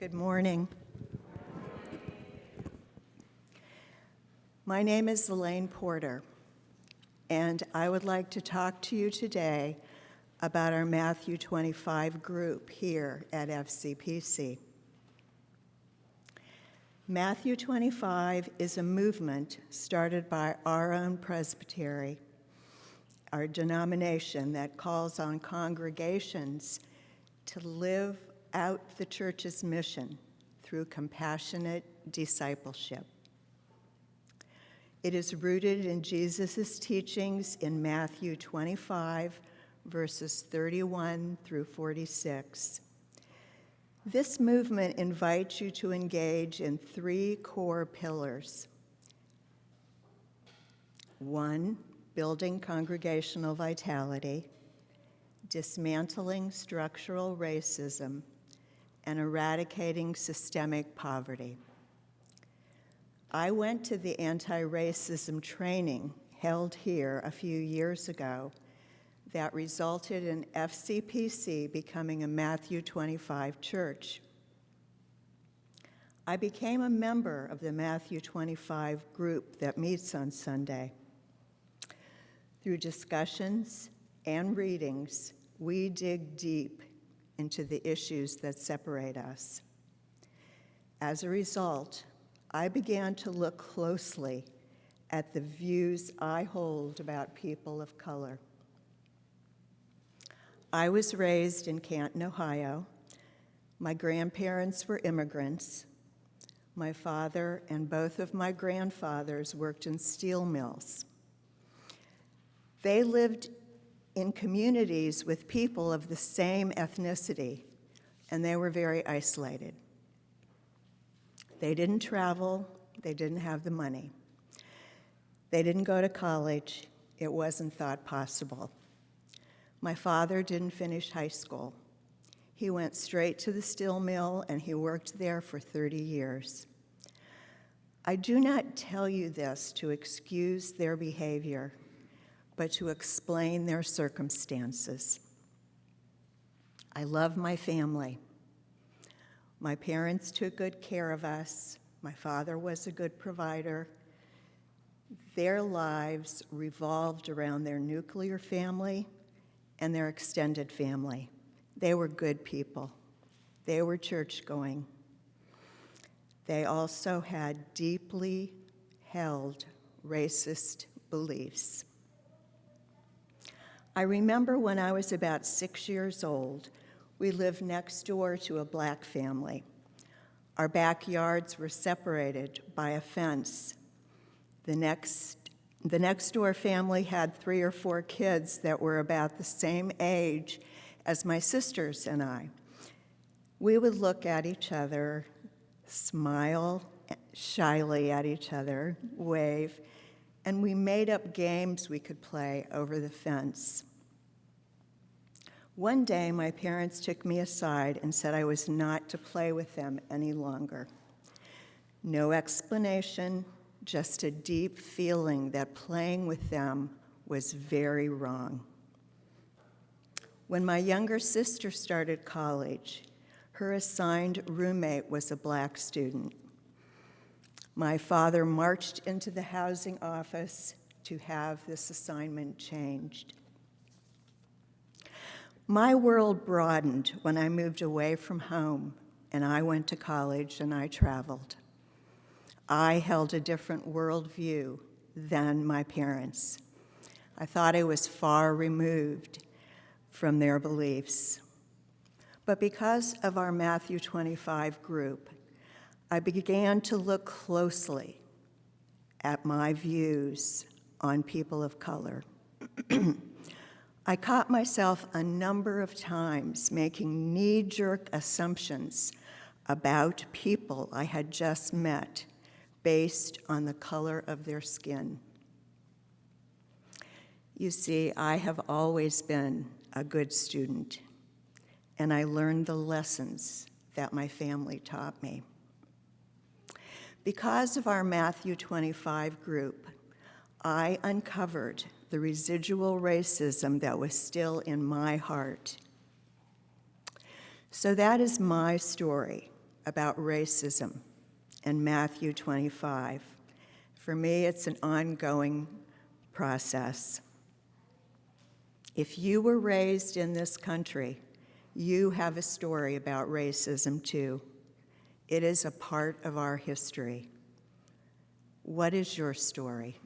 Good morning. My name is Elaine Porter, and I would like to talk to you today about our Matthew 25 group here at FCPC. Matthew 25 is a movement started by our own presbytery, our denomination that calls on congregations to live out the church's mission through compassionate discipleship. It is rooted in Jesus' teachings in Matthew 25, verses 31 through 46. This movement invites you to engage in three core pillars. 1, building congregational vitality, dismantling structural racism, and eradicating systemic poverty. I went to the anti-racism training held here a few years ago that resulted in FCPC becoming a Matthew 25 church. I became a member of the Matthew 25 group that meets on Sunday. Through discussions and readings, we dig deep into the issues that separate us. As a result, I began to look closely at the views I hold about people of color. I was raised in Canton, Ohio. My grandparents were immigrants. My father and both of my grandfathers worked in steel mills. They lived in communities with people of the same ethnicity, and they were very isolated. They didn't travel, they didn't have the money. They didn't go to college, it wasn't thought possible. My father didn't finish high school. He went straight to the steel mill and he worked there for 30 years. I do not tell you this to excuse their behavior, but to explain their circumstances. I love my family. My parents took good care of us. My father was a good provider. Their lives revolved around their nuclear family and their extended family. They were good people. They were church-going. They also had deeply held racist beliefs. I remember when I was about 6 years old, we lived next door to a black family. Our backyards were separated by a fence. The next door family had 3 or 4 kids that were about the same age as my sisters and I. We would look at each other, smile shyly at each other, wave, and we made up games we could play over the fence. One day, my parents took me aside and said I was not to play with them any longer. No explanation, just a deep feeling that playing with them was very wrong. When my younger sister started college, her assigned roommate was a black student. My father marched into the housing office to have this assignment changed. My world broadened when I moved away from home and I went to college and I traveled. I held a different worldview than my parents. I thought I was far removed from their beliefs. But because of our Matthew 25 group, I began to look closely at my views on people of color. I caught myself a number of times making knee-jerk assumptions about people I had just met based on the color of their skin. You see, I have always been a good student, and I learned the lessons that my family taught me. Because of our Matthew 25 group, I uncovered the residual racism that was still in my heart. So that is my story, about racism in Matthew 25. For me, it's an ongoing process. If you were raised in this country, you have a story about racism too. It is a part of our history. What is your story?